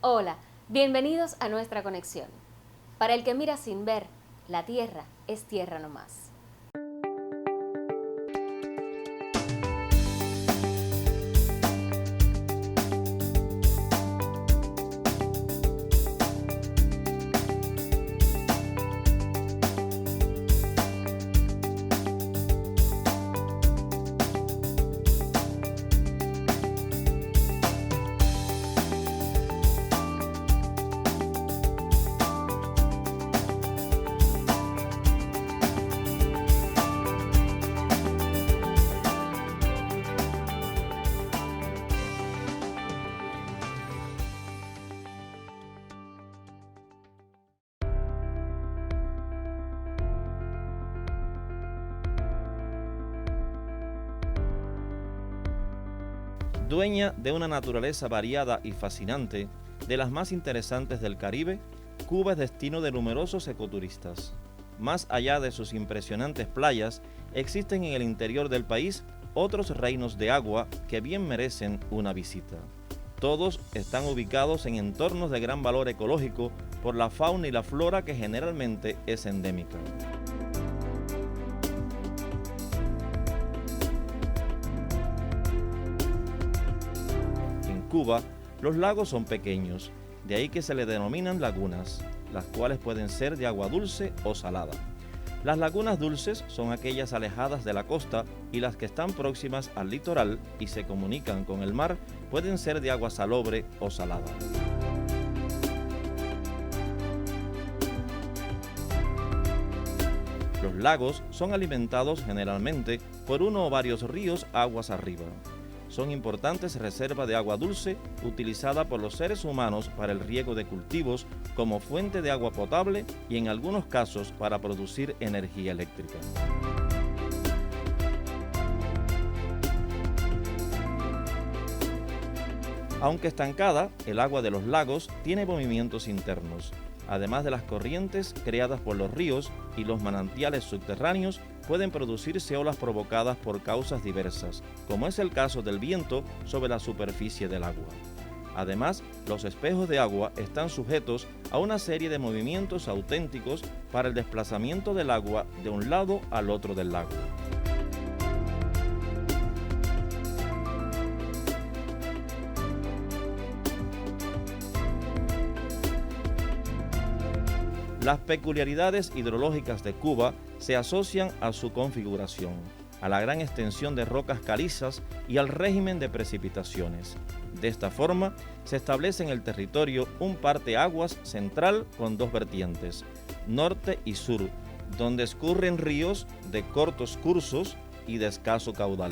Hola, bienvenidos a nuestra conexión. Para el que mira sin ver, la tierra es tierra nomás. Dueña de una naturaleza variada y fascinante, de las más interesantes del Caribe, Cuba es destino de numerosos ecoturistas. Más allá de sus impresionantes playas, existen en el interior del país otros reinos de agua que bien merecen una visita. Todos están ubicados en entornos de gran valor ecológico por la fauna y la flora que generalmente es endémica. En Cuba, los lagos son pequeños, de ahí que se le denominan lagunas, las cuales pueden ser de agua dulce o salada. Las lagunas dulces son aquellas alejadas de la costa y las que están próximas al litoral y se comunican con el mar pueden ser de agua salobre o salada. Los lagos son alimentados generalmente por uno o varios ríos aguas arriba. Son importantes reservas de agua dulce utilizada por los seres humanos para el riego de cultivos como fuente de agua potable y en algunos casos para producir energía eléctrica. Aunque estancada, el agua de los lagos tiene movimientos internos. Además de las corrientes creadas por los ríos y los manantiales subterráneos, pueden producirse olas provocadas por causas diversas, como es el caso del viento sobre la superficie del agua. Además, los espejos de agua están sujetos a una serie de movimientos auténticos para el desplazamiento del agua de un lado al otro del lago. Las peculiaridades hidrológicas de Cuba se asocian a su configuración, a la gran extensión de rocas calizas y al régimen de precipitaciones. De esta forma, se establece en el territorio un parteaguas central con dos vertientes, norte y sur, donde escurren ríos de cortos cursos y de escaso caudal.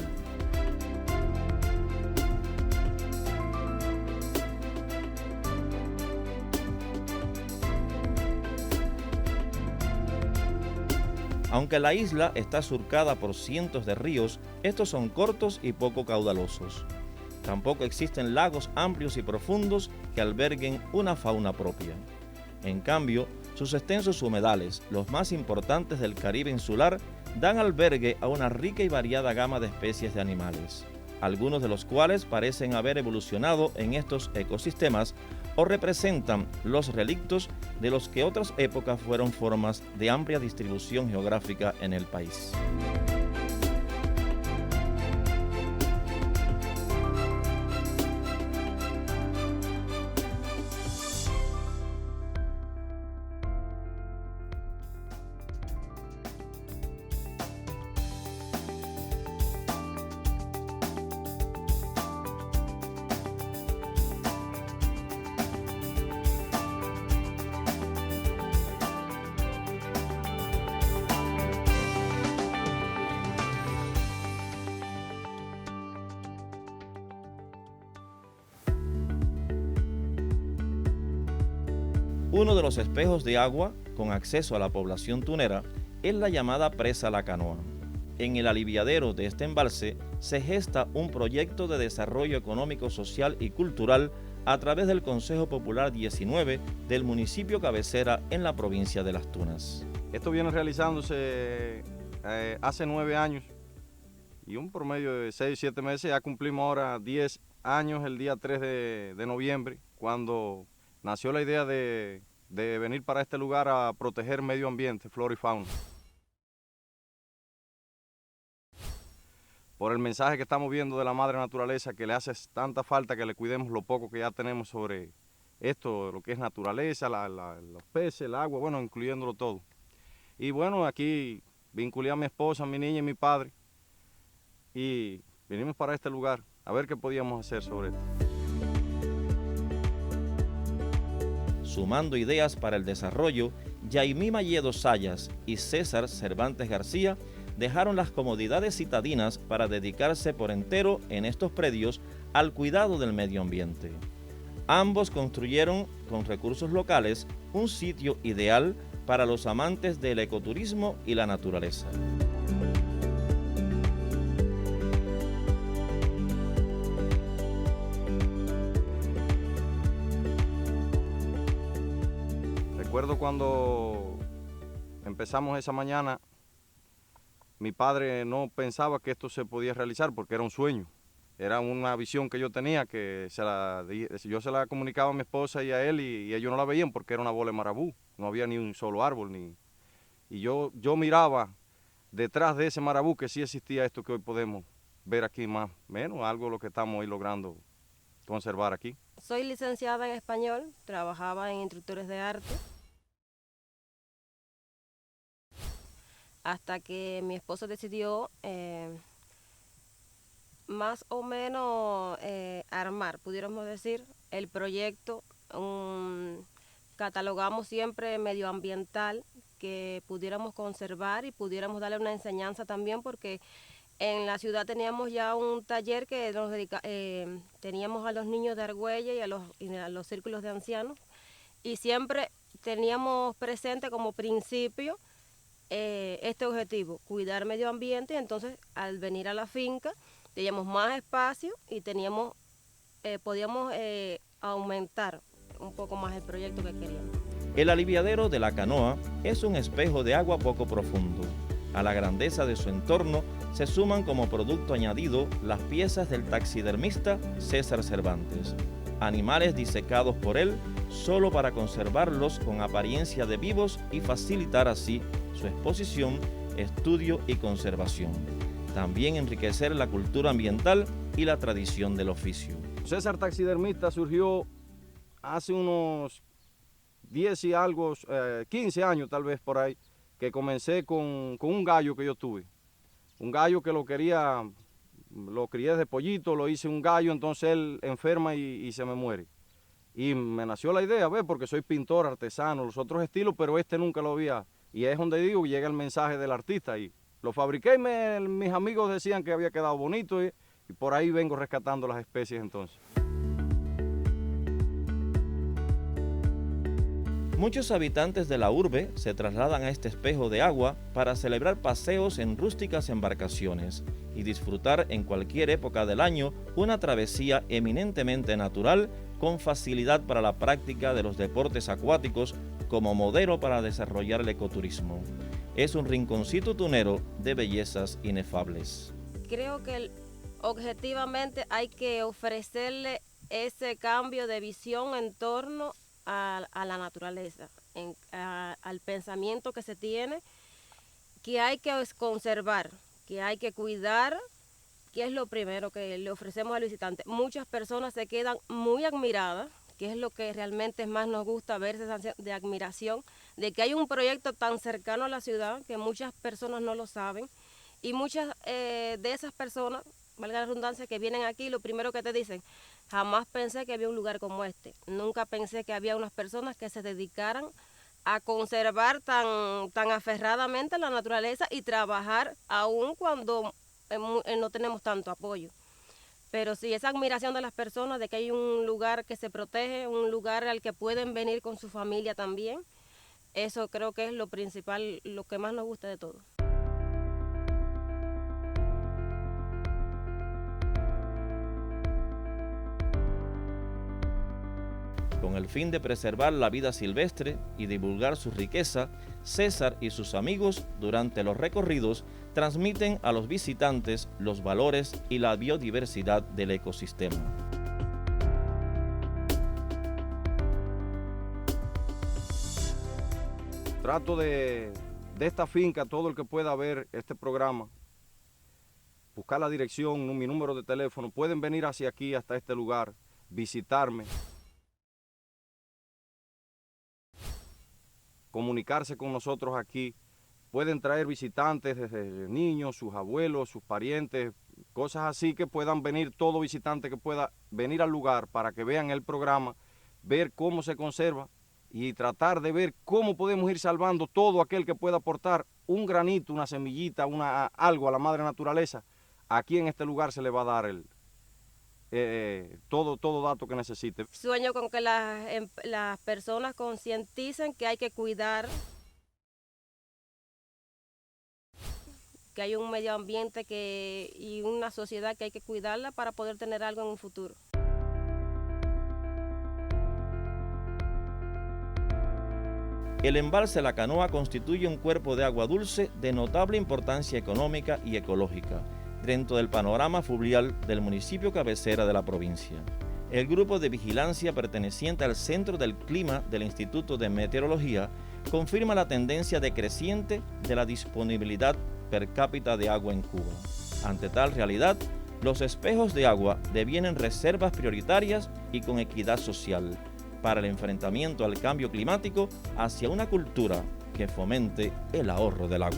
Aunque la isla está surcada por cientos de ríos, estos son cortos y poco caudalosos. Tampoco existen lagos amplios y profundos que alberguen una fauna propia. En cambio, sus extensos humedales, los más importantes del Caribe insular, dan albergue a una rica y variada gama de especies de animales, algunos de los cuales parecen haber evolucionado en estos ecosistemas o representan los relictos de los que otras épocas fueron formas de amplia distribución geográfica en el país. Uno de los espejos de agua con acceso a la población tunera es la llamada Presa La Canoa. En el aliviadero de este embalse se gesta un proyecto de desarrollo económico, social y cultural a través del Consejo Popular 19 del municipio cabecera en la provincia de Las Tunas. Esto viene realizándose hace 9 años y un promedio de 6 o 7 meses. Ya cumplimos ahora 10 años el día 3 de noviembre, cuando nació la idea de venir para este lugar a proteger medio ambiente, flora y fauna. Por el mensaje que estamos viendo de la madre naturaleza, que le hace tanta falta que le cuidemos lo poco que ya tenemos sobre esto, lo que es naturaleza, los peces, el agua, bueno, incluyéndolo todo. Y bueno, aquí vinculé a mi esposa, a mi niña y mi padre y vinimos para este lugar a ver qué podíamos hacer sobre esto. Sumando ideas para el desarrollo, Yaimí Malledo Sayas y César Cervantes García dejaron las comodidades citadinas para dedicarse por entero en estos predios al cuidado del medio ambiente. Ambos construyeron con recursos locales un sitio ideal para los amantes del ecoturismo y la naturaleza. Recuerdo cuando empezamos esa mañana, mi padre no pensaba que esto se podía realizar porque era un sueño. Era una visión que yo tenía, que yo se la comunicaba a mi esposa y a él y ellos no la veían porque era una bola de marabú. No había ni un solo árbol. Y yo miraba detrás de ese marabú que sí existía esto que hoy podemos ver aquí más o menos, algo lo que estamos hoy logrando conservar aquí. Soy licenciada en español, trabajaba en instructores de arte. Hasta que mi esposo decidió más o menos armar, pudiéramos decir, el proyecto. Catalogamos siempre medioambiental que pudiéramos conservar y pudiéramos darle una enseñanza también, porque en la ciudad teníamos ya un taller que teníamos a los niños de Argüelles y a los círculos de ancianos, y siempre teníamos presente como principio este objetivo, cuidar medio ambiente. Entonces al venir a la finca teníamos más espacio y podíamos aumentar un poco más el proyecto que queríamos. El aliviadero de la canoa es un espejo de agua poco profundo. A la grandeza de su entorno se suman como producto añadido las piezas del taxidermista César Cervantes, animales disecados por él solo para conservarlos con apariencia de vivos y facilitar así su exposición, estudio y conservación. También enriquecer la cultura ambiental y la tradición del oficio. César Taxidermista surgió hace unos 10 y algo, 15 años tal vez por ahí, que comencé con un gallo que yo tuve. Un gallo que lo crié de pollito, lo hice un gallo, entonces él enferma y se me muere. Y me nació la idea, porque soy pintor, artesano, los otros estilos, pero este nunca lo había. Y es donde digo, llega el mensaje del artista. Y lo fabriqué y mis amigos decían que había quedado bonito y por ahí vengo rescatando las especies entonces. Muchos habitantes de la urbe se trasladan a este espejo de agua para celebrar paseos en rústicas embarcaciones y disfrutar en cualquier época del año una travesía eminentemente natural con facilidad para la práctica de los deportes acuáticos como modelo para desarrollar el ecoturismo. Es un rinconcito tunero de bellezas inefables. Creo que objetivamente hay que ofrecerle ese cambio de visión en torno a la naturaleza, al pensamiento que se tiene, que hay que conservar, que hay que cuidar, que es lo primero que le ofrecemos al visitante. Muchas personas se quedan muy admiradas, que es lo que realmente más nos gusta, ver esa sensación de admiración, de que hay un proyecto tan cercano a la ciudad que muchas personas no lo saben, y muchas de esas personas, valga la redundancia, que vienen aquí, lo primero que te dicen: jamás pensé que había un lugar como este, nunca pensé que había unas personas que se dedicaran a conservar tan aferradamente la naturaleza y trabajar aún cuando no tenemos tanto apoyo. Pero sí, esa admiración de las personas de que hay un lugar que se protege, un lugar al que pueden venir con su familia también, eso creo que es lo principal, lo que más nos gusta de todo. Con el fin de preservar la vida silvestre y divulgar su riqueza, César y sus amigos durante los recorridos transmiten a los visitantes los valores y la biodiversidad del ecosistema. Trato de esta finca, todo el que pueda ver este programa, buscar la dirección, mi número de teléfono, pueden venir hacia aquí, hasta este lugar, visitarme, comunicarse con nosotros aquí. Pueden traer visitantes, desde niños, sus abuelos, sus parientes, cosas así, que puedan venir, todo visitante que pueda venir al lugar para que vean el programa, ver cómo se conserva y tratar de ver cómo podemos ir salvando todo aquel que pueda aportar un granito, una semillita, algo a la madre naturaleza. Aquí en este lugar se le va a dar todo dato que necesite. Sueño con que las personas concienticen que hay que cuidar, que hay un medio ambiente y una sociedad que hay que cuidarla para poder tener algo en un futuro. El embalse La Canoa constituye un cuerpo de agua dulce de notable importancia económica y ecológica dentro del panorama fluvial del municipio cabecera de la provincia. El grupo de vigilancia perteneciente al Centro del Clima del Instituto de Meteorología confirma la tendencia decreciente de la disponibilidad per cápita de agua en Cuba. Ante tal realidad, los espejos de agua devienen reservas prioritarias y con equidad social para el enfrentamiento al cambio climático hacia una cultura que fomente el ahorro del agua.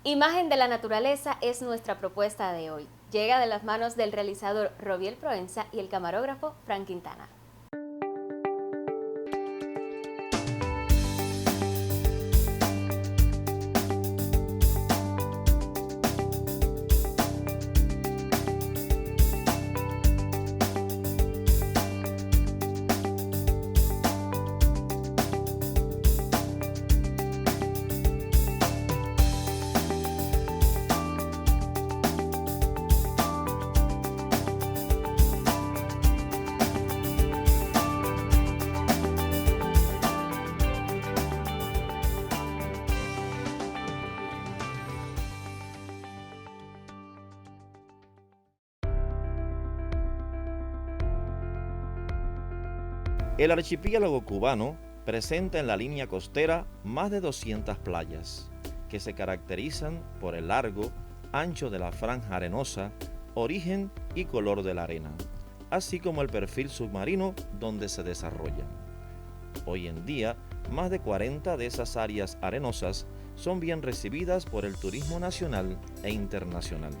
Imagen de la naturaleza es nuestra propuesta de hoy. Llega de las manos del realizador Robiel Proenza y el camarógrafo Frank Quintana. El archipiélago cubano presenta en la línea costera más de 200 playas, que se caracterizan por el largo, ancho de la franja arenosa, origen y color de la arena, así como el perfil submarino donde se desarrollan. Hoy en día, más de 40 de esas áreas arenosas son bien recibidas por el turismo nacional e internacional.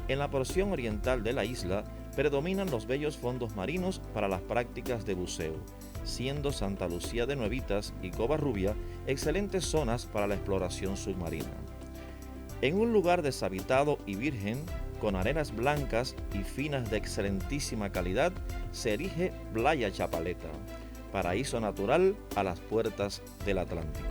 En la porción oriental de la isla predominan los bellos fondos marinos para las prácticas de buceo, siendo Santa Lucía de Nuevitas y Covarrubia excelentes zonas para la exploración submarina. En un lugar deshabitado y virgen, con arenas blancas y finas de excelentísima calidad, se erige Playa Chapaleta, paraíso natural a las puertas del Atlántico.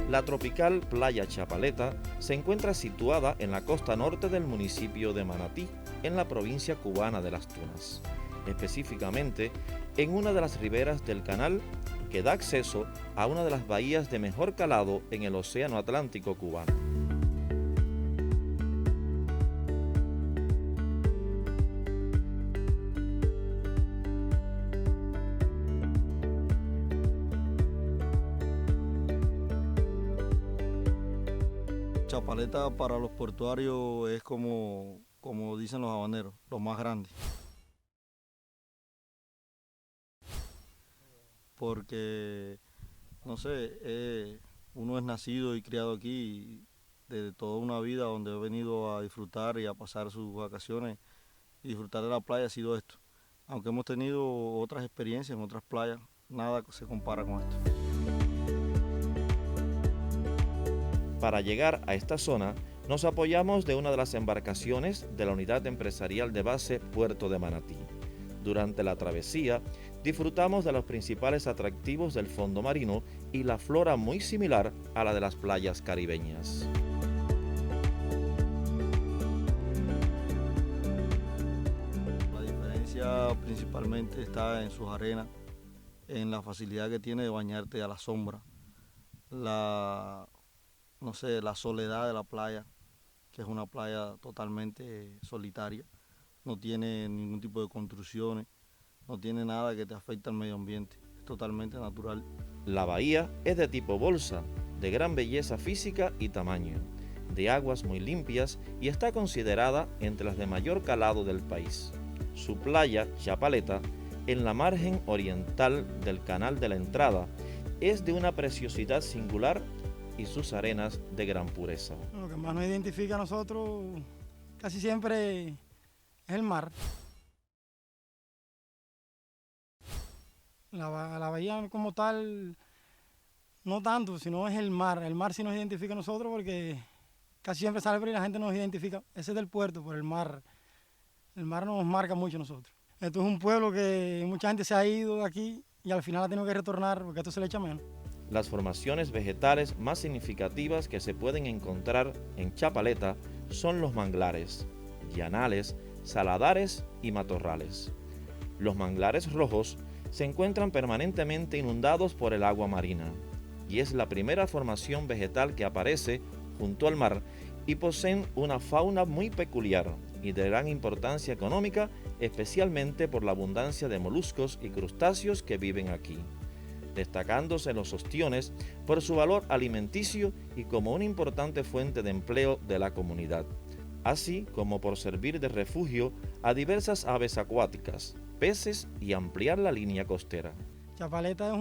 La tropical Playa Chapaleta se encuentra situada en la costa norte del municipio de Manatí, en la provincia cubana de Las Tunas, específicamente en una de las riberas del canal que da acceso a una de las bahías de mejor calado en el Océano Atlántico cubano. Chapaleta para los portuarios es como dicen los habaneros, lo más grande. Porque, no sé, uno es nacido y criado aquí de toda una vida donde he venido a disfrutar y a pasar sus vacaciones y disfrutar de la playa ha sido esto. Aunque hemos tenido otras experiencias en otras playas, nada se compara con esto. Para llegar a esta zona, nos apoyamos de una de las embarcaciones de la Unidad Empresarial de Base Puerto de Manatí. Durante la travesía, disfrutamos de los principales atractivos del fondo marino y la flora muy similar a la de las playas caribeñas. playa principalmente está en sus arenas, en la facilidad que tiene de bañarte a la sombra, no sé, la soledad de la playa, que es una playa totalmente solitaria, no tiene ningún tipo de construcciones, no tiene nada que te afecte al medio ambiente, es totalmente natural. La bahía es de tipo bolsa, de gran belleza física y tamaño, de aguas muy limpias y está considerada entre las de mayor calado del país. Su playa, Chapaleta, en la margen oriental del Canal de la Entrada, es de una preciosidad singular y sus arenas de gran pureza. Lo que más nos identifica a nosotros casi siempre es el mar. La bahía como tal, no tanto, sino es el mar. El mar sí nos identifica a nosotros porque casi siempre sale por ahí y la gente nos identifica. Ese es del puerto, por el mar. El mar nos marca mucho a nosotros. Esto es un pueblo que mucha gente se ha ido de aquí y al final ha tenido que retornar porque esto se le echa menos. Las formaciones vegetales más significativas que se pueden encontrar en Chapaleta son los manglares, llanales, saladares y matorrales. Los manglares rojos se encuentran permanentemente inundados por el agua marina y es la primera formación vegetal que aparece junto al mar y poseen una fauna muy peculiar y de gran importancia económica, especialmente por la abundancia de moluscos y crustáceos que viven aquí, destacándose los ostiones por su valor alimenticio y como una importante fuente de empleo de la comunidad, así como por servir de refugio a diversas aves acuáticas, peces y ampliar la línea costera. Chapaleta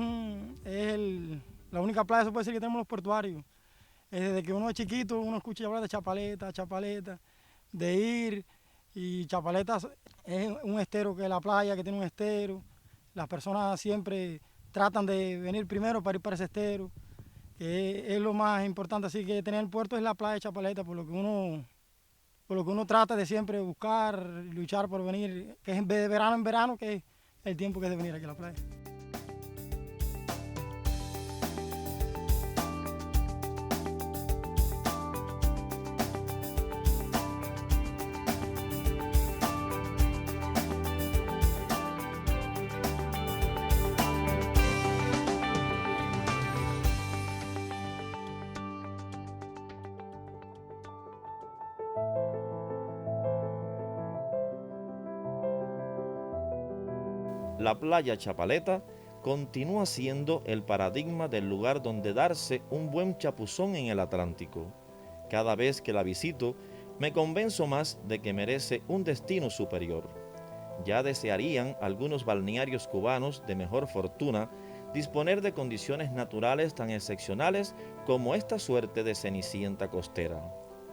la única playa, se puede decir, que tenemos los portuarios. Desde que uno es chiquito, uno escucha hablar de Chapaleta, Chapaleta, de ir, y Chapaleta es un estero, que es la playa, que tiene un estero. Las personas siempre tratan de venir primero para ir para ese estero, que es lo más importante, así que tener el puerto es la playa de Chapaleta, por lo que uno trata de siempre buscar, luchar por venir, que es de verano en verano, que es el tiempo que es de venir aquí a la playa. La playa Chapaleta continúa siendo el paradigma del lugar donde darse un buen chapuzón en el Atlántico. Cada vez que la visito, me convenzo más de que merece un destino superior. Ya desearían algunos balnearios cubanos de mejor fortuna disponer de condiciones naturales tan excepcionales como esta suerte de cenicienta costera,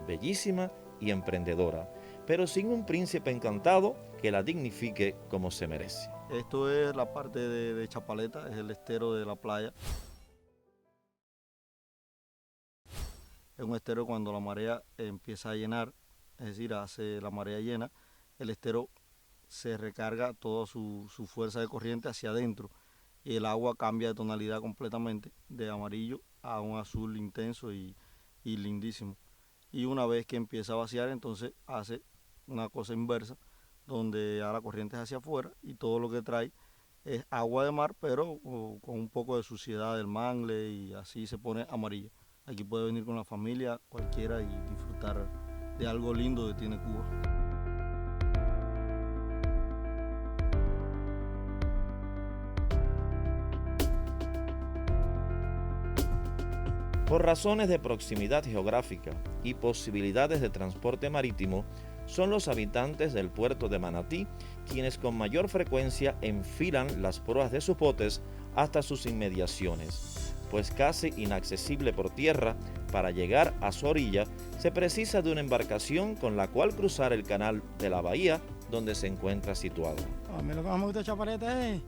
bellísima y emprendedora, pero sin un príncipe encantado que la dignifique como se merece. Esto es la parte de Chapaleta, es el estero de la playa. Es un estero cuando la marea empieza a llenar, es decir, hace la marea llena, el estero se recarga toda su fuerza de corriente hacia adentro y el agua cambia de tonalidad completamente, de amarillo a un azul intenso y lindísimo. Y una vez que empieza a vaciar, entonces hace una cosa inversa, donde a la corriente es hacia afuera y todo lo que trae es agua de mar, pero con un poco de suciedad del mangle y así se pone amarilla. Aquí puede venir con la familia, cualquiera, y disfrutar de algo lindo que tiene Cuba. Por razones de proximidad geográfica y posibilidades de transporte marítimo, son los habitantes del puerto de Manatí quienes con mayor frecuencia enfilan las proas de sus botes hasta sus inmediaciones, pues casi inaccesible por tierra, para llegar a su orilla se precisa de una embarcación con la cual cruzar el canal de la bahía donde se encuentra situado. A mí lo que más me gusta de Chapaleta es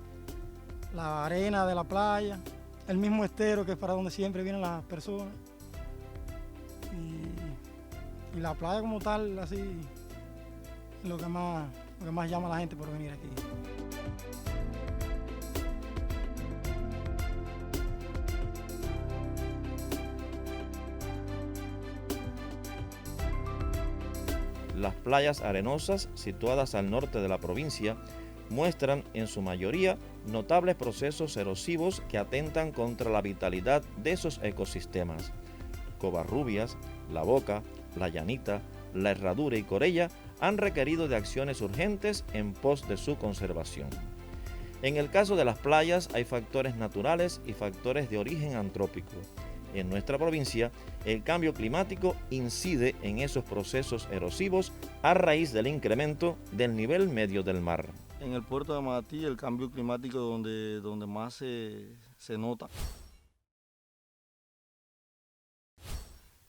la arena de la playa, el mismo estero que es para donde siempre vienen las personas, y la playa como tal, así, lo que más llama a la gente por venir aquí. Las playas arenosas, situadas al norte de la provincia, muestran en su mayoría notables procesos erosivos que atentan contra la vitalidad de esos ecosistemas. Covarrubias, La Boca, La Llanita, La Herradura y Corella han requerido de acciones urgentes en pos de su conservación. En el caso de las playas hay factores naturales y factores de origen antrópico. En nuestra provincia, el cambio climático incide en esos procesos erosivos a raíz del incremento del nivel medio del mar. En el puerto de Manatí, el cambio climático donde más se nota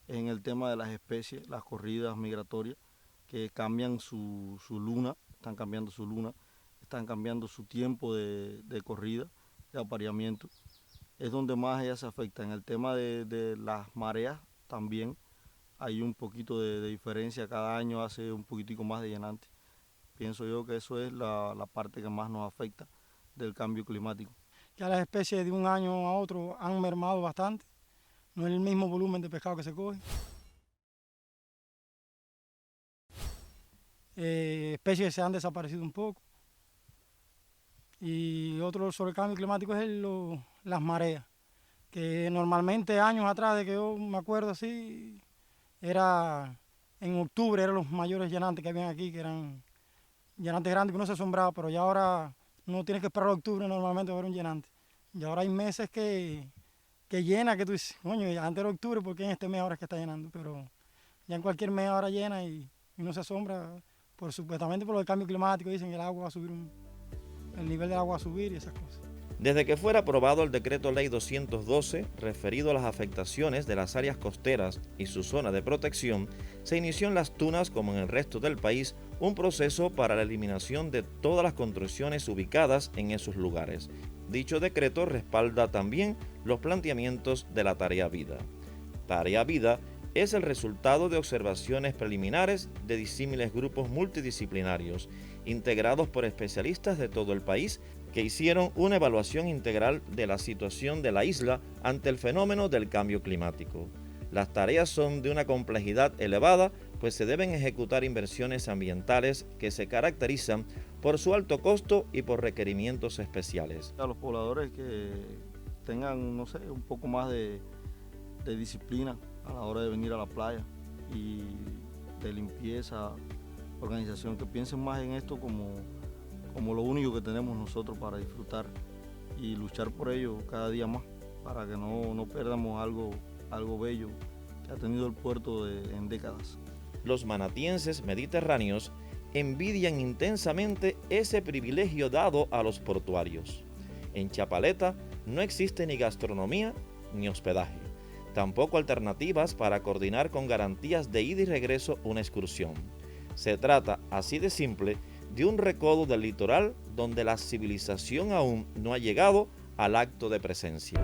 en el tema de las especies, las corridas migratorias, que cambian su luna, están cambiando su luna, están cambiando su tiempo de corrida, de apareamiento. Es donde más ellas se afectan. En el tema de las mareas también hay un poquito de diferencia, cada año hace un poquitico más de llenante. Pienso yo que eso es la parte que más nos afecta del cambio climático. Ya las especies de un año a otro han mermado bastante, no es el mismo volumen de pescado que se coge. Especies se han desaparecido un poco. Y otro sobre el cambio climático es las mareas, que normalmente años atrás, de que yo me acuerdo así, era en octubre eran los mayores llenantes que habían aquí, que eran llenantes grandes que uno se asombraba, pero ya ahora no tienes que esperar a octubre normalmente para ver un llenante. Y ahora hay meses que llena, que tú dices, coño, antes era octubre, ¿por qué en este mes ahora es que está llenando? Pero ya en cualquier mes ahora llena y uno se asombra, supuestamente por el cambio climático, dicen que el agua va a subir, el nivel del agua va a subir y esas cosas. Desde que fuera aprobado el Decreto Ley 212, referido a las afectaciones de las áreas costeras y su zona de protección, se inició en Las Tunas, como en el resto del país, un proceso para la eliminación de todas las construcciones ubicadas en esos lugares. Dicho decreto respalda también los planteamientos de la Tarea Vida. Tarea Vida es el resultado de observaciones preliminares de disímiles grupos multidisciplinarios, integrados por especialistas de todo el país, que hicieron una evaluación integral de la situación de la isla ante el fenómeno del cambio climático. Las tareas son de una complejidad elevada, pues se deben ejecutar inversiones ambientales que se caracterizan por su alto costo y por requerimientos especiales. A los pobladores que tengan, no sé, un poco más de disciplina a la hora de venir a la playa y de limpieza, organización, que piensen más en esto como lo único que tenemos nosotros para disfrutar y luchar por ello cada día más, para que no perdamos algo bello que ha tenido el puerto en décadas. Los manatienses mediterráneos envidian intensamente ese privilegio dado a los portuarios. En Chapaleta no existe ni gastronomía ni hospedaje, tampoco alternativas para coordinar con garantías de ida y regreso una excursión. Se trata, así de simple, de un recodo del litoral donde la civilización aún no ha llegado al acto de presencia.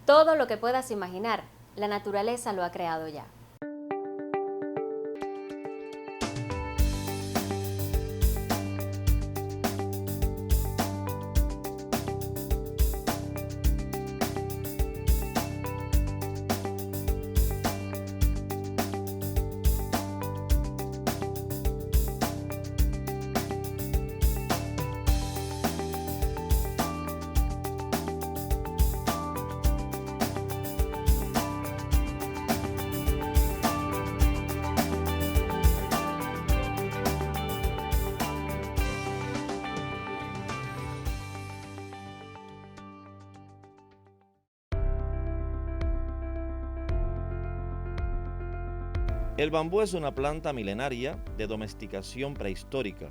Todo lo que puedas imaginar, la naturaleza lo ha creado ya. El bambú es una planta milenaria de domesticación prehistórica.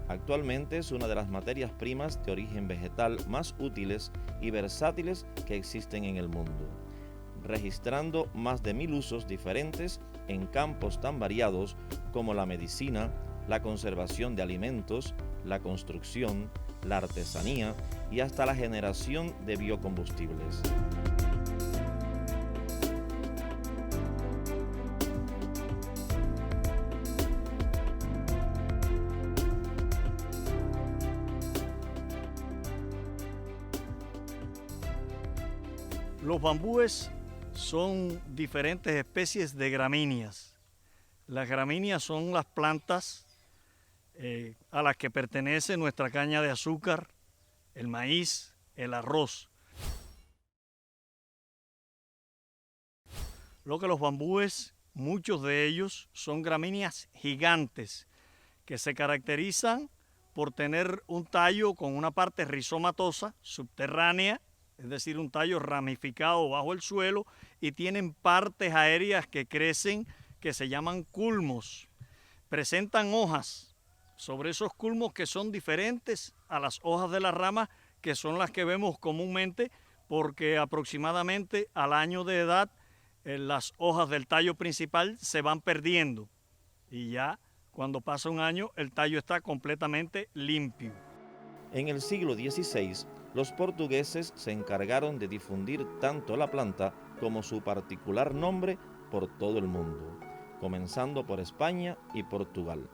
Actualmente es una de las materias primas de origen vegetal más útiles y versátiles que existen en el mundo, registrando más de 1000 usos diferentes en campos tan variados como la medicina, la conservación de alimentos, la construcción, la artesanía y hasta la generación de biocombustibles. Los bambúes son diferentes especies de gramíneas. Las gramíneas son las plantas a las que pertenece nuestra caña de azúcar, el maíz, el arroz. Lo que los bambúes, muchos de ellos son gramíneas gigantes que se caracterizan por tener un tallo con una parte rizomatosa subterránea, es decir, un tallo ramificado bajo el suelo, y tienen partes aéreas que crecen que se llaman culmos. Presentan hojas sobre esos culmos que son diferentes a las hojas de las ramas, que son las que vemos comúnmente, porque aproximadamente al año de edad las hojas del tallo principal se van perdiendo y ya cuando pasa un año el tallo está completamente limpio. En el siglo XVI, los portugueses se encargaron de difundir tanto la planta como su particular nombre por todo el mundo, comenzando por España y Portugal.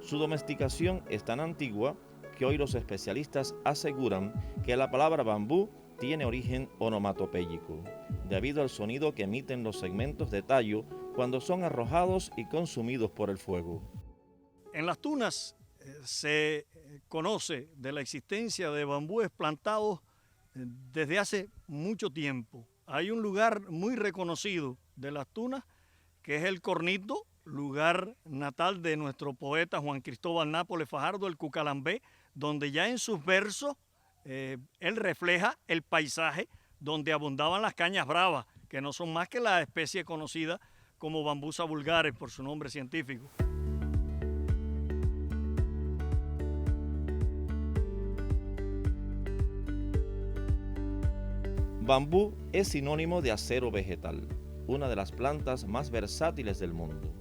Su domesticación es tan antigua que hoy los especialistas aseguran que la palabra bambú tiene origen onomatopéyico, debido al sonido que emiten los segmentos de tallo cuando son arrojados y consumidos por el fuego. En Las Tunas se conoce de la existencia de bambúes plantados desde hace mucho tiempo. Hay un lugar muy reconocido de Las Tunas que es el Cornito, lugar natal de nuestro poeta Juan Cristóbal Nápoles Fajardo, el Cucalambé, donde ya en sus versos él refleja el paisaje donde abundaban las cañas bravas, que no son más que la especie conocida como Bambusa vulgaris por su nombre científico. Bambú es sinónimo de acero vegetal, una de las plantas más versátiles del mundo.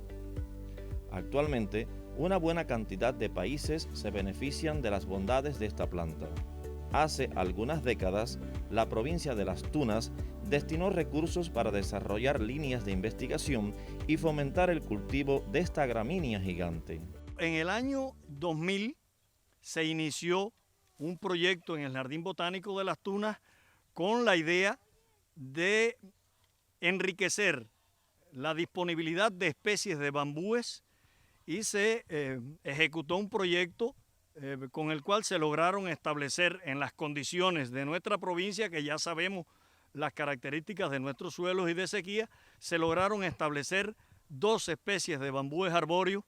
Actualmente, una buena cantidad de países se benefician de las bondades de esta planta. Hace algunas décadas, la provincia de Las Tunas destinó recursos para desarrollar líneas de investigación y fomentar el cultivo de esta gramínea gigante. En el año 2000 se inició un proyecto en el Jardín Botánico de Las Tunas con la idea de enriquecer la disponibilidad de especies de bambúes y se ejecutó un proyecto con el cual se lograron establecer en las condiciones de nuestra provincia, que ya sabemos las características de nuestros suelos y de sequía, se lograron establecer 2 especies de bambúes arbóreos,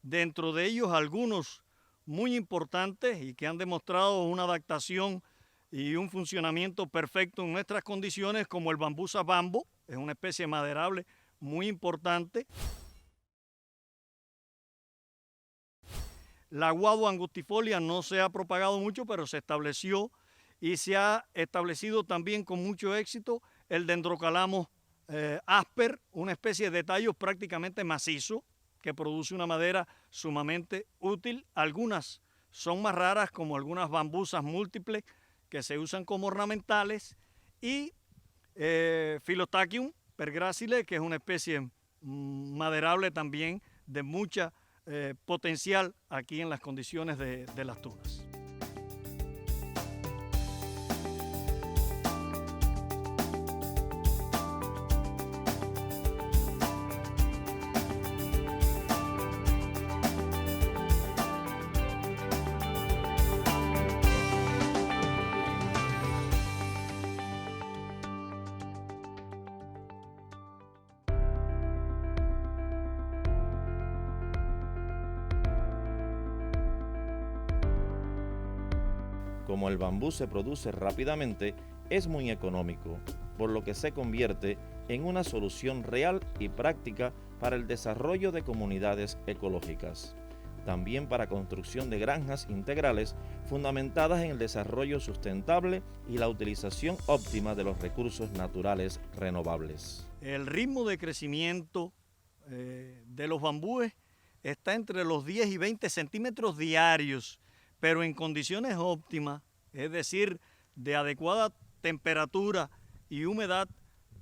dentro de ellos algunos muy importantes y que han demostrado una adaptación y un funcionamiento perfecto en nuestras condiciones, como el Bambusa bambo, es una especie maderable muy importante. La guadua angustifolia no se ha propagado mucho, pero se estableció y se ha establecido también con mucho éxito el Dendrocalamus asper, una especie de tallo prácticamente macizo que produce una madera sumamente útil. Algunas son más raras, como algunas bambusas múltiples que se usan como ornamentales, y Philostachyon pergracile, que es una especie maderable también de mucha potencial aquí en las condiciones de Las Tunas. Como el bambú se produce rápidamente, es muy económico, por lo que se convierte en una solución real y práctica para el desarrollo de comunidades ecológicas. También para construcción de granjas integrales fundamentadas en el desarrollo sustentable y la utilización óptima de los recursos naturales renovables. El ritmo de crecimiento de los bambúes está entre los 10 y 20 centímetros diarios, pero en condiciones óptimas, es decir, de adecuada temperatura y humedad,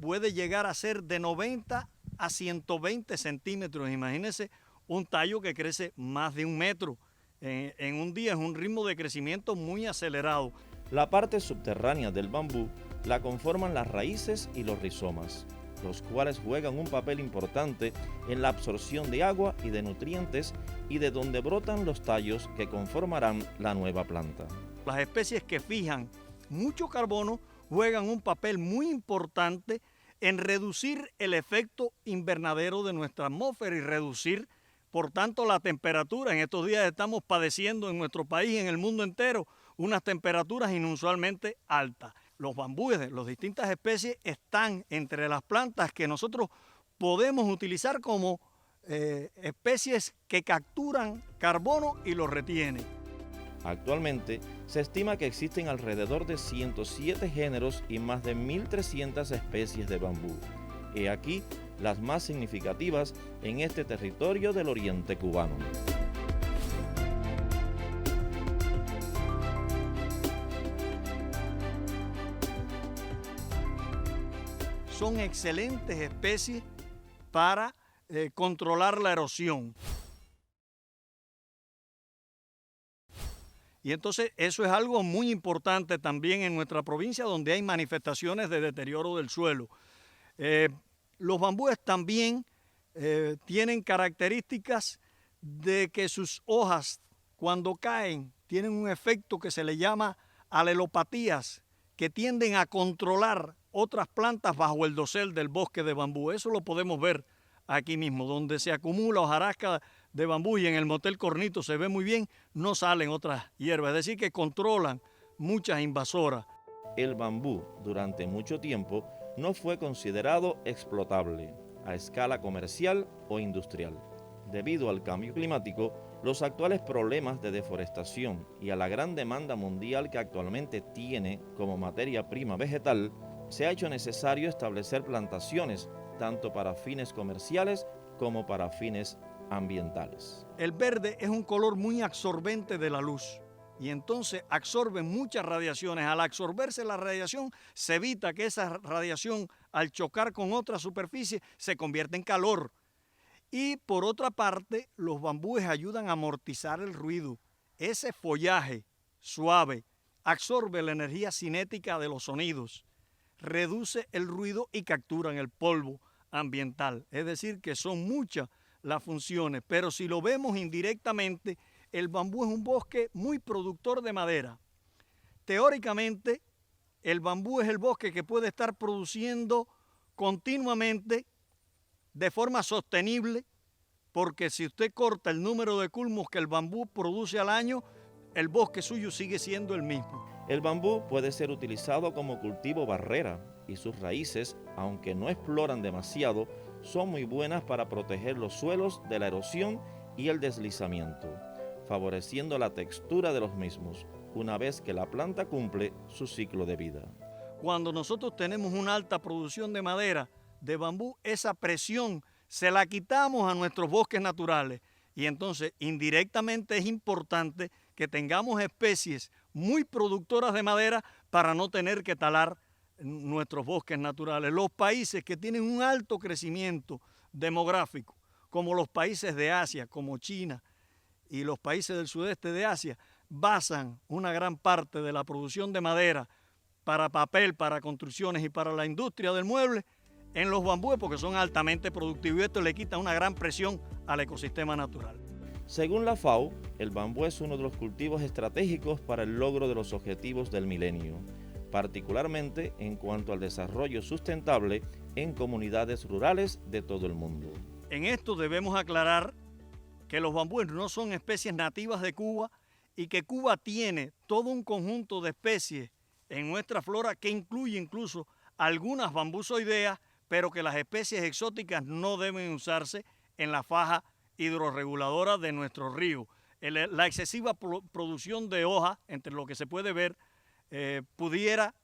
puede llegar a ser de 90 a 120 centímetros. Imagínense un tallo que crece más de 1 metro en un día, es un ritmo de crecimiento muy acelerado. La parte subterránea del bambú la conforman las raíces y los rizomas. los cuales juegan un papel importante en la absorción de agua y de nutrientes y de donde brotan los tallos que conformarán la nueva planta. Las especies que fijan mucho carbono juegan un papel muy importante en reducir el efecto invernadero de nuestra atmósfera y reducir, por tanto, la temperatura. En estos días estamos padeciendo en nuestro país y en el mundo entero unas temperaturas inusualmente altas. Los bambúes de las distintas especies están entre las plantas que nosotros podemos utilizar como especies que capturan carbono y lo retienen. Actualmente se estima que existen alrededor de 107 géneros y más de 1.300 especies de bambú. He aquí las más significativas en este territorio del oriente cubano. Son excelentes especies para controlar la erosión. Y entonces eso es algo muy importante también en nuestra provincia, donde hay manifestaciones de deterioro del suelo. Los bambúes también tienen características de que sus hojas, cuando caen, tienen un efecto que se le llama alelopatías, que tienden a controlar otras plantas bajo el dosel del bosque de bambú. Eso lo podemos ver aquí mismo, donde se acumula hojarasca de bambú, y en el Motel Cornito se ve muy bien, no salen otras hierbas, es decir, que controlan muchas invasoras. El bambú durante mucho tiempo no fue considerado explotable a escala comercial o industrial. Debido al cambio climático, los actuales problemas de deforestación y a la gran demanda mundial que actualmente tiene como materia prima vegetal, se ha hecho necesario establecer plantaciones tanto para fines comerciales como para fines ambientales. El verde es un color muy absorbente de la luz y entonces absorbe muchas radiaciones. Al absorberse la radiación, se evita que esa radiación, al chocar con otra superficie, se convierta en calor. Y por otra parte, los bambúes ayudan a amortizar el ruido. Ese follaje suave absorbe la energía cinética de los sonidos, reduce el ruido y capturan el polvo ambiental. Es decir, que son muchas las funciones, pero si lo vemos indirectamente, el bambú es un bosque muy productor de madera. Teóricamente, el bambú es el bosque que puede estar produciendo continuamente de forma sostenible, porque si usted corta el número de culmos que el bambú produce al año, el bosque suyo sigue siendo el mismo. El bambú puede ser utilizado como cultivo barrera y sus raíces, aunque no exploran demasiado, son muy buenas para proteger los suelos de la erosión y el deslizamiento, favoreciendo la textura de los mismos una vez que la planta cumple su ciclo de vida. Cuando nosotros tenemos una alta producción de madera, de bambú, esa presión se la quitamos a nuestros bosques naturales y entonces indirectamente es importante que tengamos especies muy productoras de madera para no tener que talar nuestros bosques naturales. Los países que tienen un alto crecimiento demográfico, como los países de Asia, como China y los países del sudeste de Asia, basan una gran parte de la producción de madera para papel, para construcciones y para la industria del mueble en los bambúes, porque son altamente productivos y esto le quita una gran presión al ecosistema natural. Según la FAO, el bambú es uno de los cultivos estratégicos para el logro de los objetivos del milenio, particularmente en cuanto al desarrollo sustentable en comunidades rurales de todo el mundo. En esto debemos aclarar que los bambúes no son especies nativas de Cuba y que Cuba tiene todo un conjunto de especies en nuestra flora que incluye incluso algunas bambusoideas, pero que las especies exóticas no deben usarse en la faja hidrorreguladora de nuestros ríos. La excesiva producción de hoja, entre lo que se puede ver, pudiera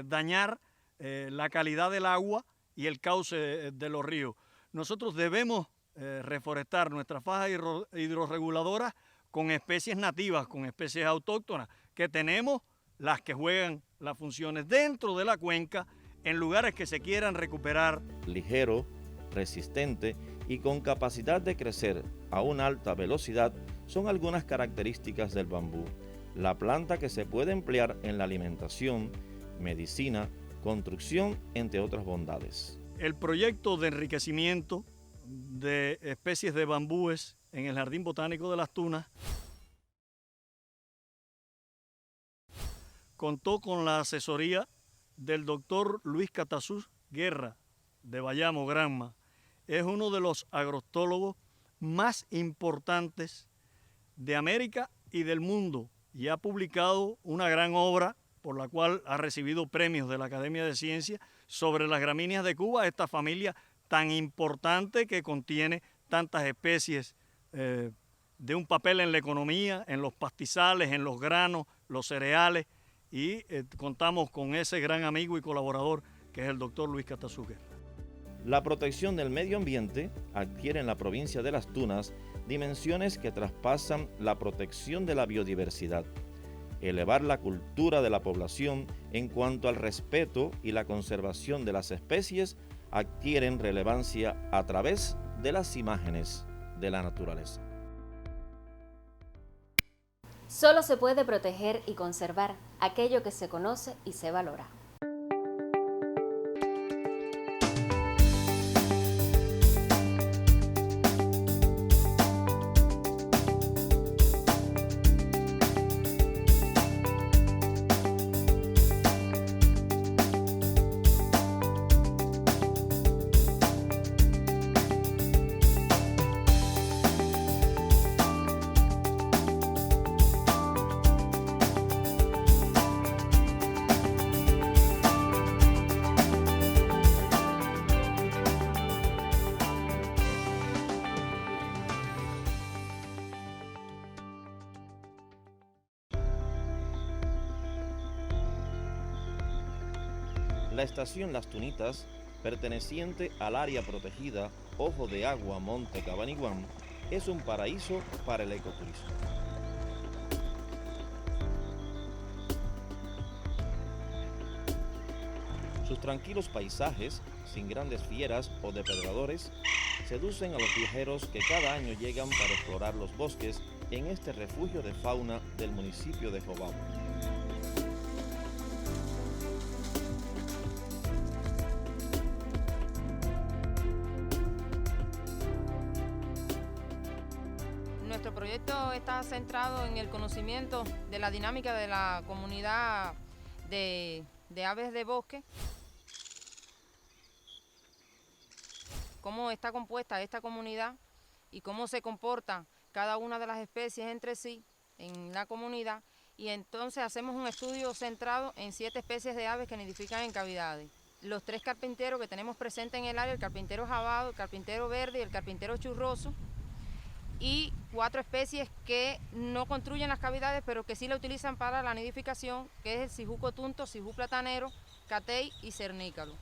dañar la calidad del agua y el cauce de los ríos. Nosotros debemos reforestar nuestras fajas hidrorreguladoras con especies nativas, con especies autóctonas, que tenemos las que juegan las funciones dentro de la cuenca en lugares que se quieran recuperar. Ligero, resistente y con capacidad de crecer a una alta velocidad son algunas características del bambú, la planta que se puede emplear en la alimentación, medicina, construcción, entre otras bondades. el proyecto de enriquecimiento de especies de bambúes en el Jardín Botánico de las Tunas contó con la asesoría del doctor Luis Catasús Guerra, de Bayamo, Granma. Es uno de los agrostólogos más importantes de América y del mundo y ha publicado una gran obra por la cual ha recibido premios de la Academia de Ciencias sobre las gramíneas de Cuba, esta familia tan importante que contiene tantas especies de un papel en la economía, en los pastizales, en los granos, los cereales, y contamos con ese gran amigo y colaborador que es el doctor Luis Catasús Guerra. La protección del medio ambiente adquiere en la provincia de Las Tunas dimensiones que traspasan la protección de la biodiversidad. Elevar la cultura de la población en cuanto al respeto y la conservación de las especies adquieren relevancia a través de las imágenes de la naturaleza. Solo se puede proteger y conservar aquello que se conoce y se valora. La estación Las Tunitas, perteneciente al área protegida Ojo de Agua Monte Cabaniguán, es un paraíso para el ecoturismo. Sus tranquilos paisajes, sin grandes fieras o depredadores, seducen a los viajeros que cada año llegan para explorar los bosques en este refugio de fauna del municipio de Jobao. Nuestro proyecto está centrado en el conocimiento de la dinámica de la comunidad de aves de bosque, cómo está compuesta esta comunidad y cómo se comportan cada una de las especies entre sí en la comunidad, y entonces hacemos un estudio centrado en 7 especies de aves que nidifican en cavidades. Los 3 carpinteros que tenemos presentes en el área, el carpintero jabado, el carpintero verde y el carpintero churroso, y 4 especies que no construyen las cavidades, pero que sí la utilizan para la nidificación, que es el cijuco tunto, cijú platanero, catey y cernícalo.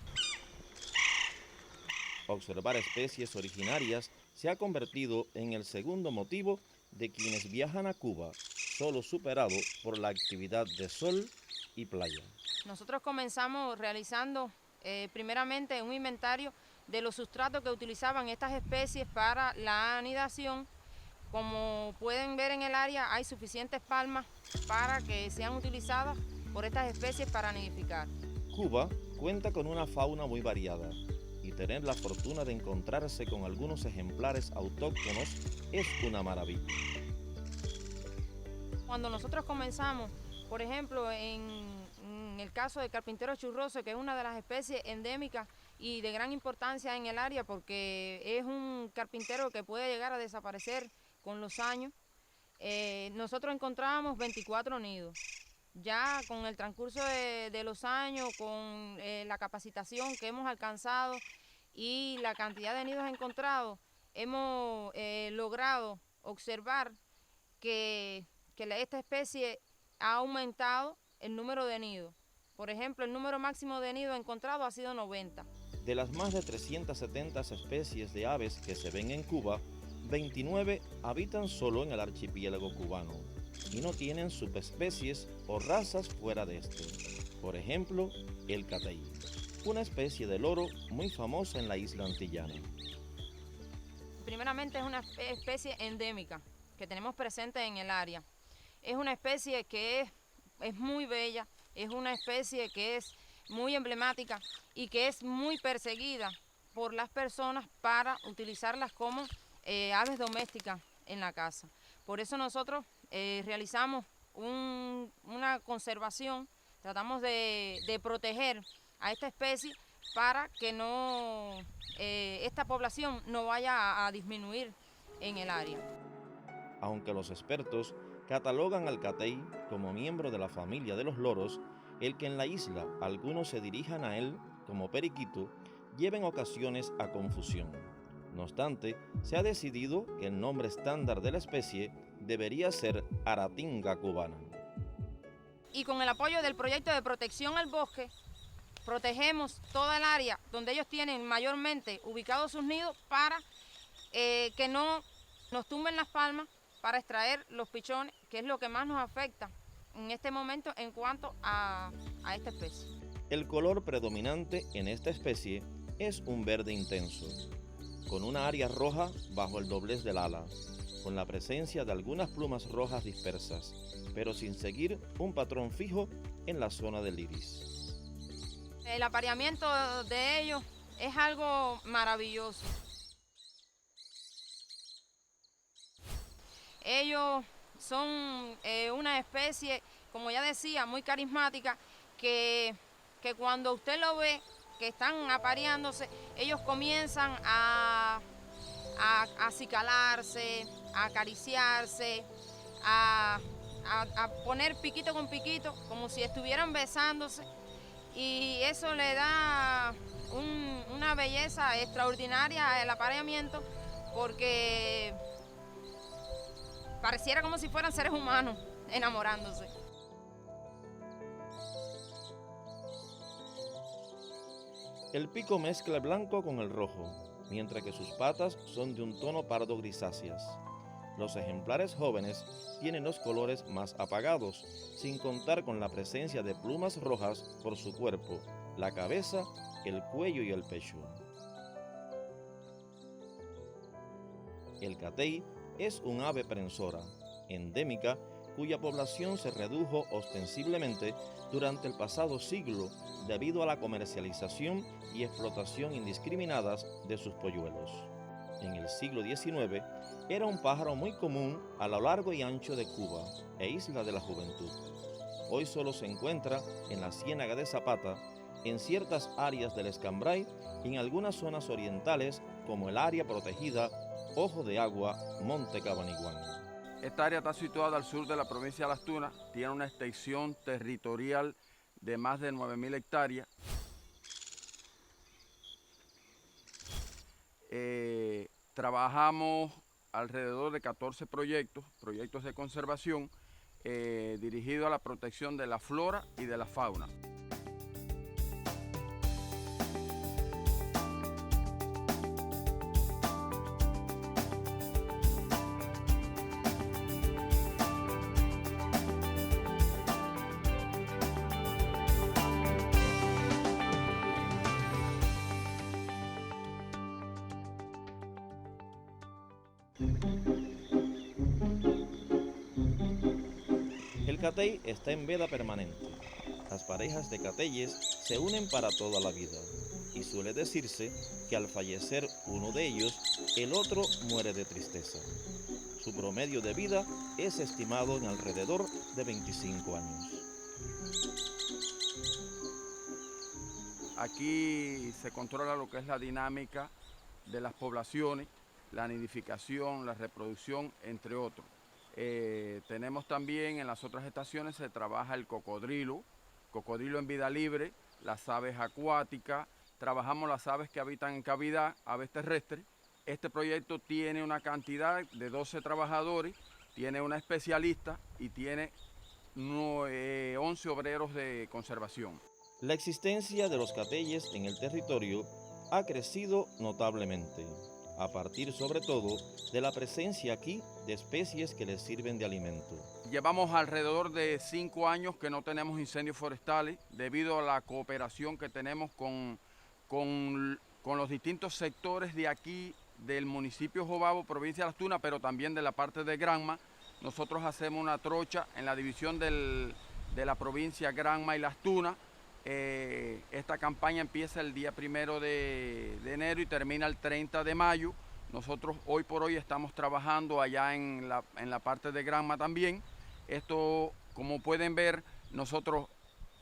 Observar especies originarias se ha convertido en el segundo motivo de quienes viajan a Cuba, solo superado por la actividad de sol y playa. Nosotros comenzamos realizando primeramente un inventario de los sustratos que utilizaban estas especies para la anidación. Como pueden ver en el área, hay suficientes palmas para que sean utilizadas por estas especies para nidificar. Cuba cuenta con una fauna muy variada y tener la fortuna de encontrarse con algunos ejemplares autóctonos es una maravilla. Cuando nosotros comenzamos, por ejemplo, en el caso del carpintero churroso, que es una de las especies endémicas y de gran importancia en el área porque es un carpintero que puede llegar a desaparecer con los años, nosotros encontrábamos 24 nidos. Ya con el transcurso de los años, con la capacitación que hemos alcanzado y la cantidad de nidos encontrados, hemos logrado observar que esta especie ha aumentado el número de nidos. Por ejemplo, el número máximo de nidos encontrado ha sido 90. De las más de 370 especies de aves que se ven en Cuba, 29 habitan solo en el archipiélago cubano y no tienen subespecies o razas fuera de este. Por ejemplo, el catey, una especie de loro muy famosa en la isla antillana. Primeramente es una especie endémica que tenemos presente en el área. Es una especie que es muy bella, es una especie que es muy emblemática y que es muy perseguida por las personas para utilizarlas como aves domésticas en la casa. Por eso nosotros realizamos una conservación, tratamos de proteger a esta especie para que esta población no vaya a disminuir en el área. Aunque los expertos catalogan al catey como miembro de la familia de los loros, el que en la isla algunos se dirijan a él como periquito lleva en ocasiones a confusión. No obstante, se ha decidido que el nombre estándar de la especie debería ser aratinga cubana. Y con el apoyo del proyecto de protección al bosque, protegemos toda el área donde ellos tienen mayormente ubicados sus nidos para que no nos tumben las palmas para extraer los pichones, que es lo que más nos afecta en este momento en cuanto a esta especie. El color predominante en esta especie es un verde intenso, con una área roja bajo el doblez del ala, con la presencia de algunas plumas rojas dispersas, pero sin seguir un patrón fijo en la zona del iris. El apareamiento de ellos es algo maravilloso. Ellos son una especie, como ya decía, muy carismática, que cuando usted lo ve, que están apareándose, ellos comienzan a acicalarse, a acariciarse, a poner piquito con piquito, como si estuvieran besándose, y eso le da una belleza extraordinaria al apareamiento, porque pareciera como si fueran seres humanos enamorándose. El pico mezcla el blanco con el rojo, mientras que sus patas son de un tono pardo grisáceas. Los ejemplares jóvenes tienen los colores más apagados, sin contar con la presencia de plumas rojas por su cuerpo, la cabeza, el cuello y el pecho. El catey es un ave prensora, endémica, cuya población se redujo ostensiblemente durante el pasado siglo debido a la comercialización y explotación indiscriminadas de sus polluelos. En el siglo XIX era un pájaro muy común a lo largo y ancho de Cuba e Isla de la Juventud. Hoy solo se encuentra en la Ciénaga de Zapata, en ciertas áreas del Escambray y en algunas zonas orientales como el área protegida Ojo de Agua, Monte Cabaniguán. Esta área está situada al sur de la provincia de Las Tunas, tiene una extensión territorial de más de 9.000 hectáreas. Trabajamos alrededor de 14 proyectos de conservación dirigidos a la protección de la flora y de la fauna. El catey está en veda permanente. Las parejas de cateyes se unen para toda la vida y suele decirse que al fallecer uno de ellos, el otro muere de tristeza. Su promedio de vida es estimado en alrededor de 25 años. Aquí se controla lo que es la dinámica de las poblaciones, la nidificación, la reproducción, entre otros. Tenemos también en las otras estaciones se trabaja el cocodrilo en vida libre, las aves acuáticas, trabajamos las aves que habitan en cavidad, aves terrestres. Este proyecto tiene una cantidad de 12 trabajadores, tiene una especialista y tiene 11 obreros de conservación. La existencia de los cateyes en el territorio ha crecido notablemente, a partir sobre todo de la presencia aquí de especies que les sirven de alimento. Llevamos alrededor de 5 años que no tenemos incendios forestales debido a la cooperación que tenemos con los distintos sectores de aquí, del municipio Jobabo, provincia de Las Tunas, pero también de la parte de Granma. Nosotros hacemos una trocha en la división de la provincia Granma y Las Tunas Esta campaña empieza el día 1 de enero y termina el 30 de mayo. Nosotros hoy por hoy estamos trabajando allá en la parte de Granma también. Esto, como pueden ver, nosotros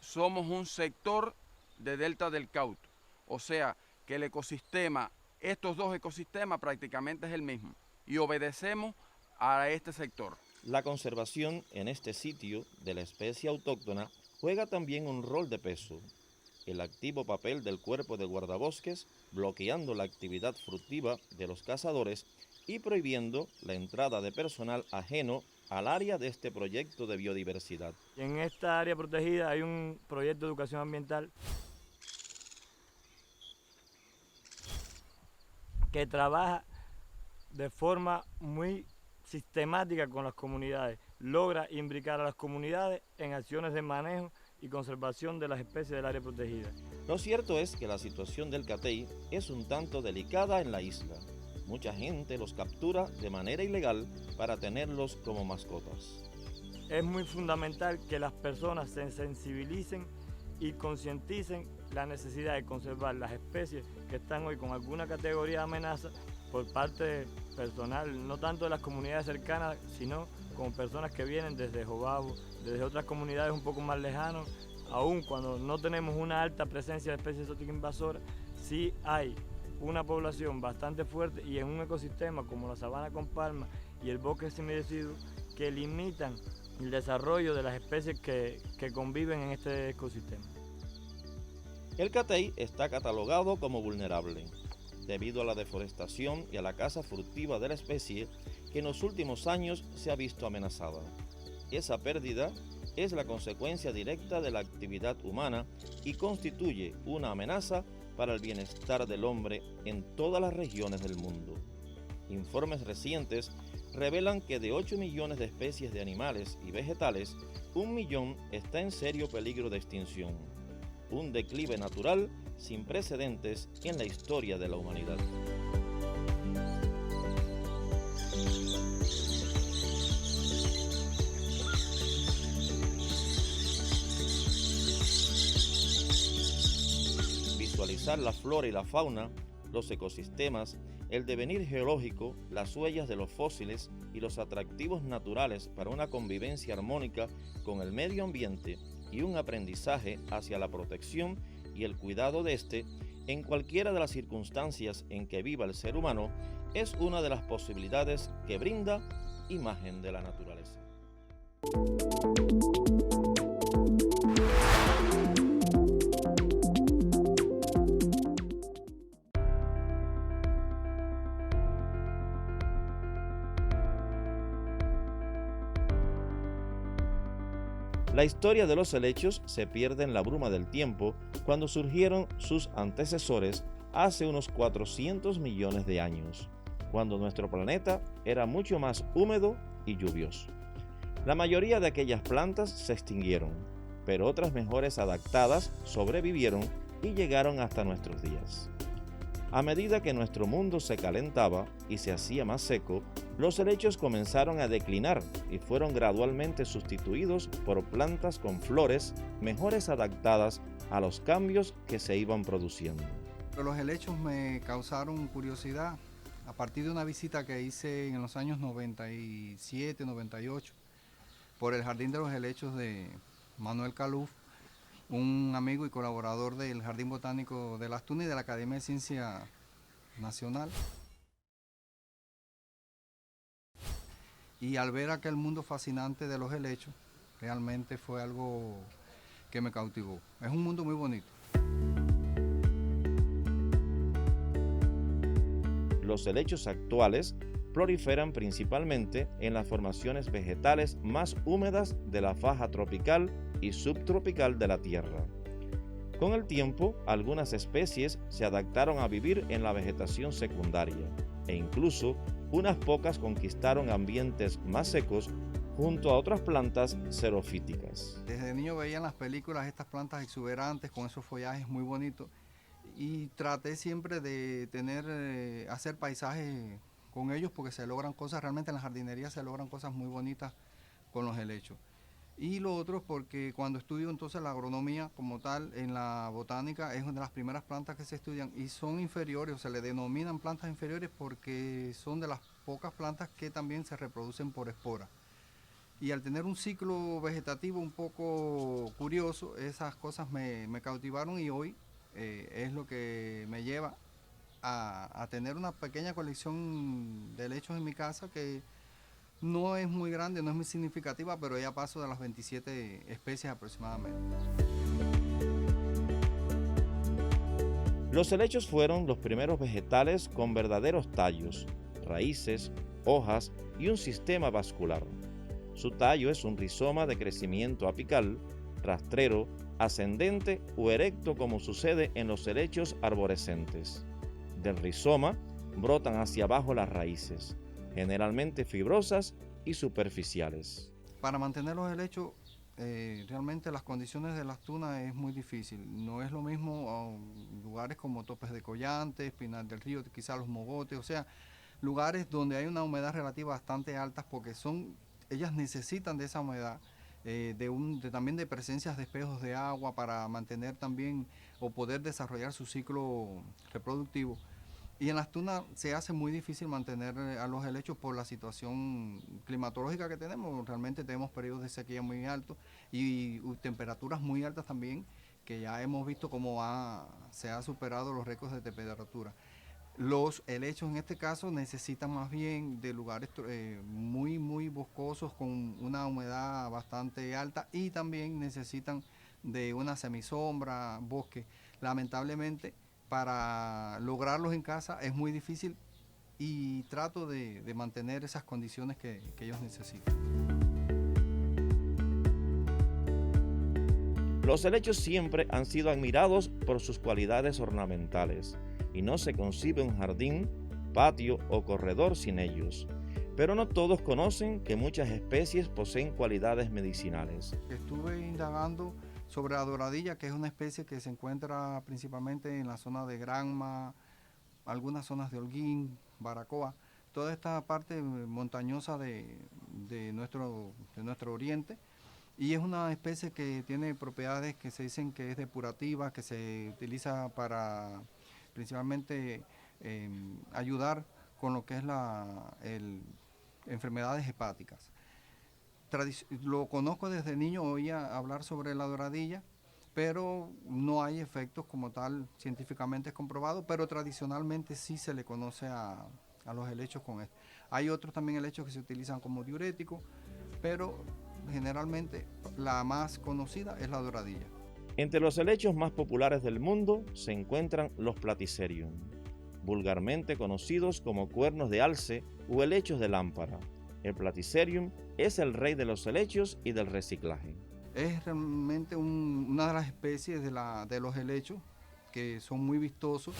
somos un sector de Delta del Cauto. O sea, que el ecosistema, estos dos ecosistemas prácticamente es el mismo y obedecemos a este sector. La conservación en este sitio de la especie autóctona juega también un rol de peso. El activo papel del cuerpo de guardabosques bloqueando la actividad furtiva de los cazadores y prohibiendo la entrada de personal ajeno al área de este proyecto de biodiversidad. En esta área protegida hay un proyecto de educación ambiental que trabaja de forma muy sistemática con las comunidades, logra imbricar a las comunidades en acciones de manejo y conservación de las especies del área protegida. Lo cierto es que la situación del catey es un tanto delicada en la isla. Mucha gente los captura de manera ilegal para tenerlos como mascotas. Es muy fundamental que las personas se sensibilicen y concienticen la necesidad de conservar las especies que están hoy con alguna categoría de amenaza por parte personal, no tanto de las comunidades cercanas, sino como personas que vienen desde Jobabo, desde otras comunidades un poco más lejanas. Aún cuando no tenemos una alta presencia de especies exóticas invasoras, sí hay una población bastante fuerte y en un ecosistema como la sabana con palma y el bosque semideciduo que limitan el desarrollo de las especies que conviven en este ecosistema. El catey está catalogado como vulnerable, debido a la deforestación y a la caza furtiva de la especie que en los últimos años se ha visto amenazada. Esa pérdida es la consecuencia directa de la actividad humana y constituye una amenaza para el bienestar del hombre en todas las regiones del mundo. Informes recientes revelan que de 8 millones de especies de animales y vegetales, 1 millón está en serio peligro de extinción. Un declive natural sin precedentes en la historia de la humanidad. Visualizar la flora y la fauna, los ecosistemas, el devenir geológico, las huellas de los fósiles y los atractivos naturales para una convivencia armónica con el medio ambiente y un aprendizaje hacia la protección y el cuidado de este en cualquiera de las circunstancias en que viva el ser humano es una de las posibilidades que brinda imagen de la naturaleza. La historia de los helechos se pierde en la bruma del tiempo cuando surgieron sus antecesores hace unos 400 millones de años, cuando nuestro planeta era mucho más húmedo y lluvioso. La mayoría de aquellas plantas se extinguieron, pero otras mejores adaptadas sobrevivieron y llegaron hasta nuestros días. A medida que nuestro mundo se calentaba y se hacía más seco, los helechos comenzaron a declinar y fueron gradualmente sustituidos por plantas con flores mejores adaptadas a los cambios que se iban produciendo. Los helechos me causaron curiosidad a partir de una visita que hice en los años 97, 98 por el Jardín de los Helechos de Manuel Caluf, un amigo y colaborador del Jardín Botánico de Las Tunas y de la Academia de Ciencia Nacional. Y al ver aquel mundo fascinante de los helechos, realmente fue algo que me cautivó. Es un mundo muy bonito. Los helechos actuales proliferan principalmente en las formaciones vegetales más húmedas de la faja tropical y subtropical de la Tierra. Con el tiempo, algunas especies se adaptaron a vivir en la vegetación secundaria e incluso unas pocas conquistaron ambientes más secos junto a otras plantas xerofíticas. Desde niño veía en las películas estas plantas exuberantes con esos follajes muy bonitos y traté siempre de hacer paisajes con ellos porque se logran cosas, realmente en la jardinería se logran cosas muy bonitas con los helechos. Y lo otro es porque cuando estudio entonces la agronomía como tal en la botánica es una de las primeras plantas que se estudian y son inferiores, o se le denominan plantas inferiores porque son de las pocas plantas que también se reproducen por espora. Y al tener un ciclo vegetativo un poco curioso, esas cosas me cautivaron y hoy es lo que me lleva a tener una pequeña colección de helechos en mi casa que no es muy grande, no es muy significativa, pero ya paso de las 27 especies aproximadamente. Los helechos fueron los primeros vegetales con verdaderos tallos, raíces, hojas y un sistema vascular. Su tallo es un rizoma de crecimiento apical, rastrero, ascendente o erecto como sucede en los helechos arborescentes. Del rizoma brotan hacia abajo las raíces, generalmente fibrosas y superficiales. Para mantener los helechos, realmente las condiciones de las tunas es muy difícil. No es lo mismo lugares como Topes de Collante, Espinal del Río, quizás Los Mogotes, o sea, lugares donde hay una humedad relativa bastante alta porque ellas necesitan de esa humedad, también de presencias de espejos de agua para mantener también o poder desarrollar su ciclo reproductivo. Y en las tunas se hace muy difícil mantener a los helechos por la situación climatológica que tenemos. Realmente tenemos periodos de sequía muy altos y temperaturas muy altas también, que ya hemos visto cómo se ha superado los récords de temperatura. Los helechos en este caso necesitan más bien de lugares muy boscosos con una humedad bastante alta y también necesitan de una semisombra, bosque. Lamentablemente, para lograrlos en casa es muy difícil y trato de mantener esas condiciones que ellos necesitan. Los helechos siempre han sido admirados por sus cualidades ornamentales y no se concibe un jardín, patio o corredor sin ellos. Pero no todos conocen que muchas especies poseen cualidades medicinales. Estuve indagando sobre la doradilla, que es una especie que se encuentra principalmente en la zona de Granma, algunas zonas de Holguín, Baracoa, toda esta parte montañosa de nuestro oriente. Y es una especie que tiene propiedades que se dicen que es depurativa, que se utiliza para principalmente ayudar con lo que es enfermedades hepáticas. Lo conozco desde niño, oía hablar sobre la doradilla, pero no hay efectos como tal científicamente comprobados, pero tradicionalmente sí se le conoce a los helechos con esto. Hay otros también helechos que se utilizan como diuréticos, pero generalmente la más conocida es la doradilla. Entre los helechos más populares del mundo se encuentran los Platycerium, vulgarmente conocidos como cuernos de alce o helechos de lámpara. El Platycerium es el rey de los helechos y del reciclaje. Es realmente una de las especies de los helechos que son muy vistosos,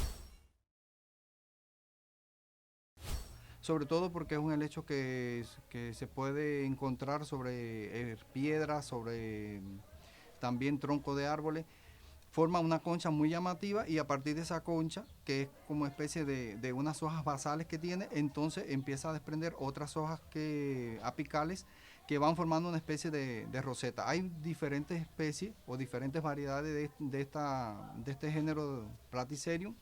sobre todo porque es un helecho que se puede encontrar sobre piedras, sobre también troncos de árboles. Forma una concha muy llamativa y a partir de esa concha, que es como especie de unas hojas basales que tiene, entonces empieza a desprender otras hojas apicales que van formando una especie de roseta. Hay diferentes especies o diferentes variedades de este género Platycerium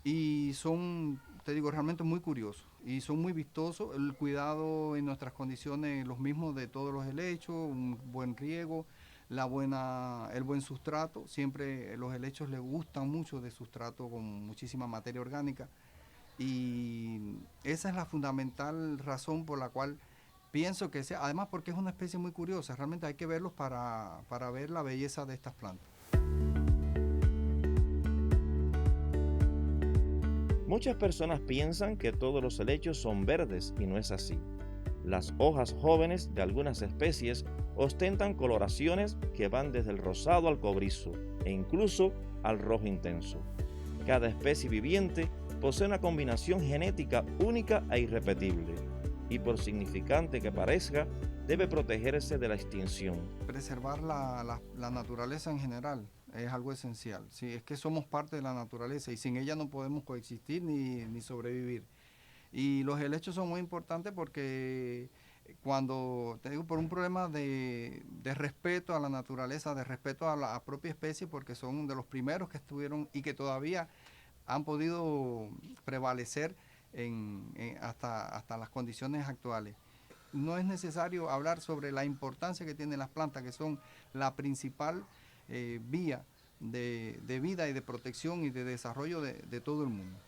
y son, te digo, realmente muy curiosos y son muy vistosos. El cuidado en nuestras condiciones, los mismos de todos los helechos, un buen riego, el buen sustrato. Siempre los helechos les gustan mucho de sustrato con muchísima materia orgánica y esa es la fundamental razón por la cual pienso que sea, además porque es una especie muy curiosa, realmente hay que verlos para ver la belleza de estas plantas. Muchas personas piensan que todos los helechos son verdes y no es así. Las hojas jóvenes de algunas especies ostentan coloraciones que van desde el rosado al cobrizo e incluso al rojo intenso. Cada especie viviente posee una combinación genética única e irrepetible y por significante que parezca, debe protegerse de la extinción. Preservar la naturaleza en general es algo esencial. Sí, es que somos parte de la naturaleza y sin ella no podemos coexistir ni sobrevivir. Y los helechos son muy importantes porque cuando, te digo, por un problema de respeto a la naturaleza, de respeto a la propia especie, porque son de los primeros que estuvieron y que todavía han podido prevalecer hasta las condiciones actuales. No es necesario hablar sobre la importancia que tienen las plantas, que son la principal vía de vida y de protección y de desarrollo de todo el mundo.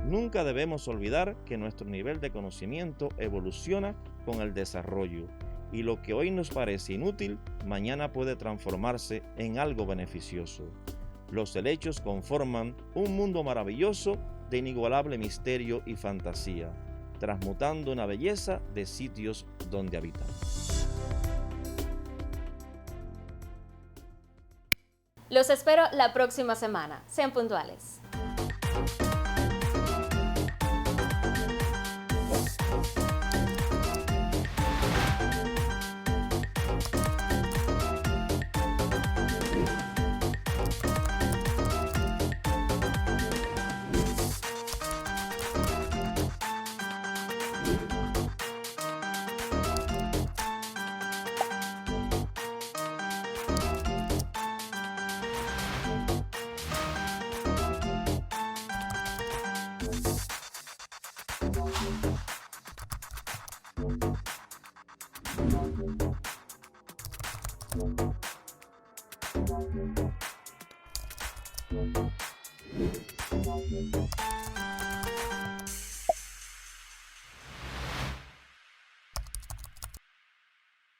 Nunca debemos olvidar que nuestro nivel de conocimiento evoluciona con el desarrollo y lo que hoy nos parece inútil, mañana puede transformarse en algo beneficioso. Los helechos conforman un mundo maravilloso de inigualable misterio y fantasía, transmutando una belleza de sitios donde habitan. Los espero la próxima semana. Sean puntuales. Thank you.